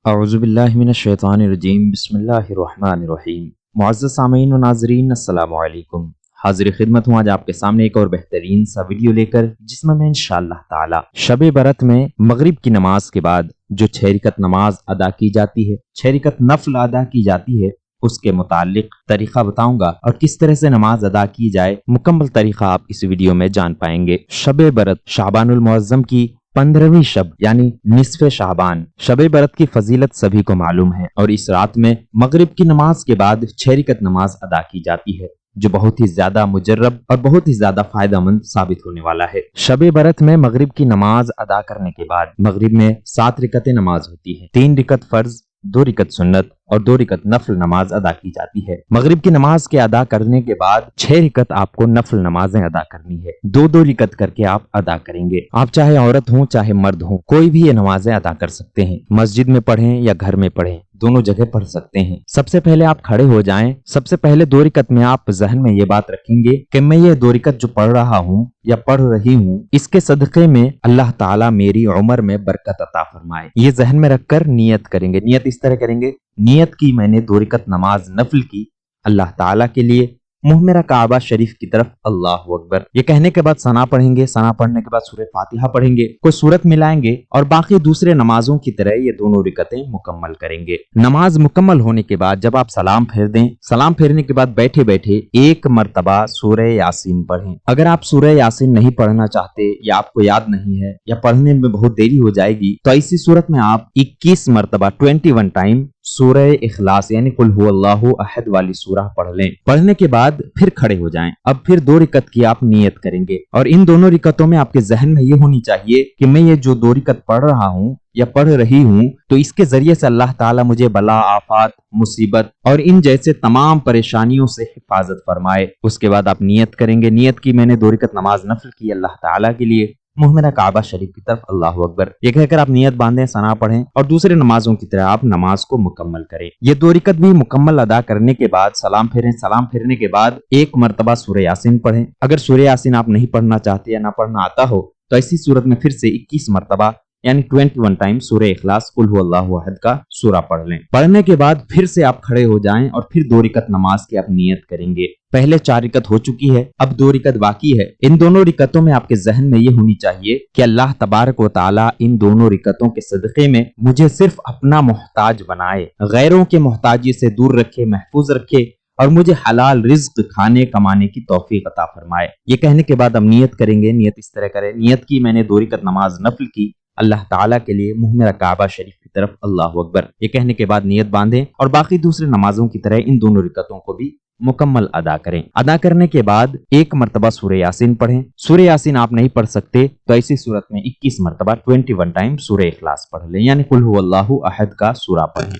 اعوذ باللہ من الشیطان الرجیم بسم اللہ الرحمن الرحیم۔ معزز سامعین و ناظرین السلام علیکم۔ حاضر خدمت ہوں آج آپ کے سامنے ایک اور بہترین سا ویڈیو لے کر، جس میں انشاءاللہ تعالی شب برات میں مغرب کی نماز کے بعد جو 6 رکعت نماز ادا کی جاتی ہے، 6 رکعت نفل ادا کی جاتی ہے، اس کے متعلق طریقہ بتاؤں گا اور کس طرح سے نماز ادا کی جائے، مکمل طریقہ آپ اس ویڈیو میں جان پائیں گے۔ شب برات شعبان المعظم کی 15ویں شب یعنی نصف شعبان۔ شب برات کی فضیلت سبھی کو معلوم ہے اور اس رات میں مغرب کی نماز کے بعد 6 رکعت نماز ادا کی جاتی ہے، جو بہت ہی زیادہ مجرب اور بہت ہی زیادہ فائدہ مند ثابت ہونے والا ہے۔ شب برات میں مغرب کی نماز ادا کرنے کے بعد مغرب میں 7 رکعت نماز ہوتی ہے، 3 رکعت فرض، 2 رکعت سنت اور 2 رکعت نفل نماز ادا کی جاتی ہے۔ مغرب کی نماز کے ادا کرنے کے بعد 6 رکعت آپ کو نفل نمازیں ادا کرنی ہے، 2 رکعت کر کے آپ ادا کریں گے۔ آپ چاہے عورت ہوں چاہے مرد ہوں، کوئی بھی یہ نمازیں ادا کر سکتے ہیں، مسجد میں پڑھیں یا گھر میں پڑھیں، دونوں جگہ پڑھ سکتے ہیں۔ سب سے پہلے آپ کھڑے ہو جائیں۔ سب سے پہلے 2 رکعت میں آپ ذہن میں یہ بات رکھیں گے کہ میں یہ 2 رکعت جو پڑھ رہا ہوں یا پڑھ رہی ہوں، اس کے صدقے میں اللہ تعالیٰ میری عمر میں برکت عطا فرمائے، یہ ذہن میں رکھ کر نیت کریں گے۔ نیت اس طرح کریں گے، نیت کی میں نے 2 رکعت نماز نفل کی اللہ تعالیٰ کے لیے، منہ میرا کعبہ شریف کی طرف، اللہ اکبر۔ یہ کہنے کے بعد ثنا پڑھیں گے، ثنا پڑھنے کے بعد سورہ فاتحہ پڑھیں گے، کوئی سورت ملائیں گے اور باقی دوسرے نمازوں کی طرح یہ 2 رکعتیں مکمل کریں گے۔ نماز مکمل ہونے کے بعد جب آپ سلام پھیر دیں، سلام پھیرنے کے بعد بیٹھے بیٹھے 1 مرتبہ سورہ یاسین پڑھیں۔ اگر آپ سورہ یاسین نہیں پڑھنا چاہتے یا آپ کو یاد نہیں ہے یا پڑھنے میں بہت دیری ہو جائے گی، تو ایسی صورت میں آپ 21 مرتبہ 21 ٹائم سورہ اخلاص یعنی قل هو اللہ احد والی سورہ پڑھ لیں۔ پڑھنے کے بعد پھر کھڑے ہو جائیں۔ اب پھر 2 رکعت کی آپ نیت کریں گے اور ان دونوں رکعتوں میں آپ کے ذہن میں یہ ہونی چاہیے کہ میں یہ جو 2 رکعت پڑھ رہا ہوں یا پڑھ رہی ہوں، تو اس کے ذریعے سے اللہ تعالیٰ مجھے بلا، آفات، مصیبت اور ان جیسے تمام پریشانیوں سے حفاظت فرمائے۔ اس کے بعد آپ نیت کریں گے، نیت کی میں نے 2 رکعت نماز نفل کی اللہ تعالیٰ کے لیے، منہ میرا کعبہ شریف کی طرف، اللہ اکبر۔ یہ کہہ کر آپ نیت باندھیں، ثنا پڑھیں اور دوسرے نمازوں کی طرح آپ نماز کو مکمل کریں۔ یہ 2 رکعت بھی مکمل ادا کرنے کے بعد سلام پھیریں، سلام پھیرنے کے بعد 1 مرتبہ سورہ یاسین پڑھیں۔ اگر سورہ یاسین آپ نہیں پڑھنا چاہتے یا نہ پڑھنا آتا ہو تو ایسی صورت میں پھر سے 21 مرتبہ یعنی 21 ٹائم سورہ اخلاص قل هو اللہ احد کا سورہ پڑھ لیں۔ پڑھنے کے بعد پھر سے آپ کھڑے ہو جائیں اور پھر 2 رکعت نماز کی آپ نیت کریں گے۔ پہلے 4 رکعت ہو چکی ہے، اب 2 رکعت باقی ہے۔ ان دونوں رکعتوں میں آپ کے ذہن میں یہ ہونی چاہیے کہ اللہ تبارک و تعالیٰ ان دونوں رکعتوں کے صدقے میں مجھے صرف اپنا محتاج بنائے، غیروں کے محتاجی سے دور رکھے، محفوظ رکھے اور مجھے حلال رزق کھانے کمانے کی توفیق عطا فرمائے۔ یہ کہنے کے بعد ہم نیت کریں گے۔ نیت اس طرح کریں، نیت کی میں نے 2 رکعت نماز نفل کی اللہ تعالیٰ کے لیے، منہ میرا کعبہ شریف کی طرف، اللہ اکبر۔ یہ کہنے کے بعد نیت باندھیں اور باقی دوسرے نمازوں کی طرح ان دونوں رکعتوں کو بھی مکمل ادا کریں۔ ادا کرنے کے بعد 1 مرتبہ سورہ یاسین پڑھیں۔ سورہ یاسین آپ نہیں پڑھ سکتے تو ایسی صورت میں 21 مرتبہ 21 ٹائم سورہ اخلاص پڑھ لیں، یعنی قل هو اللہ احد کا سورہ پڑھیں۔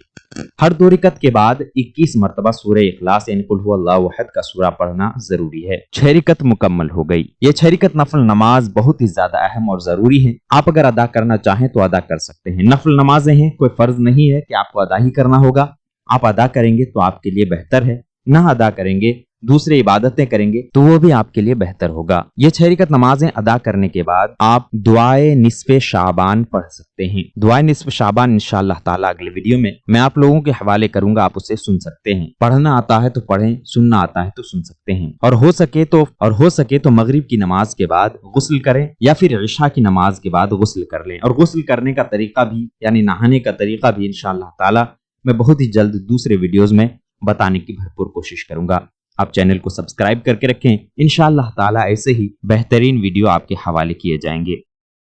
ہر 2 رکعت کے بعد 21 مرتبہ سورہ اخلاص یعنی قل هو اللہ احد کا سورہ پڑھنا ضروری ہے۔ 6 رکعت مکمل ہو گئی۔ یہ 6 رکعت نفل نماز بہت ہی زیادہ اہم اور ضروری ہے۔ آپ اگر ادا کرنا چاہیں تو ادا کر سکتے ہیں۔ نفل نمازیں ہیں، کوئی فرض نہیں ہے کہ آپ کو ادا ہی کرنا ہوگا۔ آپ ادا کریں گے تو آپ کے لیے بہتر ہے، نہ ادا کریں گے، دوسری عبادتیں کریں گے تو وہ بھی آپ کے لیے بہتر ہوگا۔ یہ 6 رکعت نمازیں ادا کرنے کے بعد آپ دعائے نصف شعبان پڑھ سکتے ہیں۔ دعائے نصف شعبان انشاءاللہ تعالیٰ اگلے ویڈیو میں آپ لوگوں کے حوالے کروں گا، آپ اسے سن سکتے ہیں۔ پڑھنا آتا ہے تو پڑھیں، سننا آتا ہے تو سن سکتے ہیں۔ اور ہو سکے تو مغرب کی نماز کے بعد غسل کریں یا پھر عشاء کی نماز کے بعد غسل کر لیں۔ اور غسل کرنے کا طریقہ بھی یعنی نہانے کا طریقہ بھی انشاءاللہ تعالیٰ میں بہت ہی جلد دوسرے ویڈیوز میں بتانے کی بھرپور کوشش کروں گا۔ آپ چینل کو سبسکرائب کر کے رکھیں، انشاءاللہ تعالیٰ ایسے ہی بہترین ویڈیو آپ کے حوالے کیے جائیں گے۔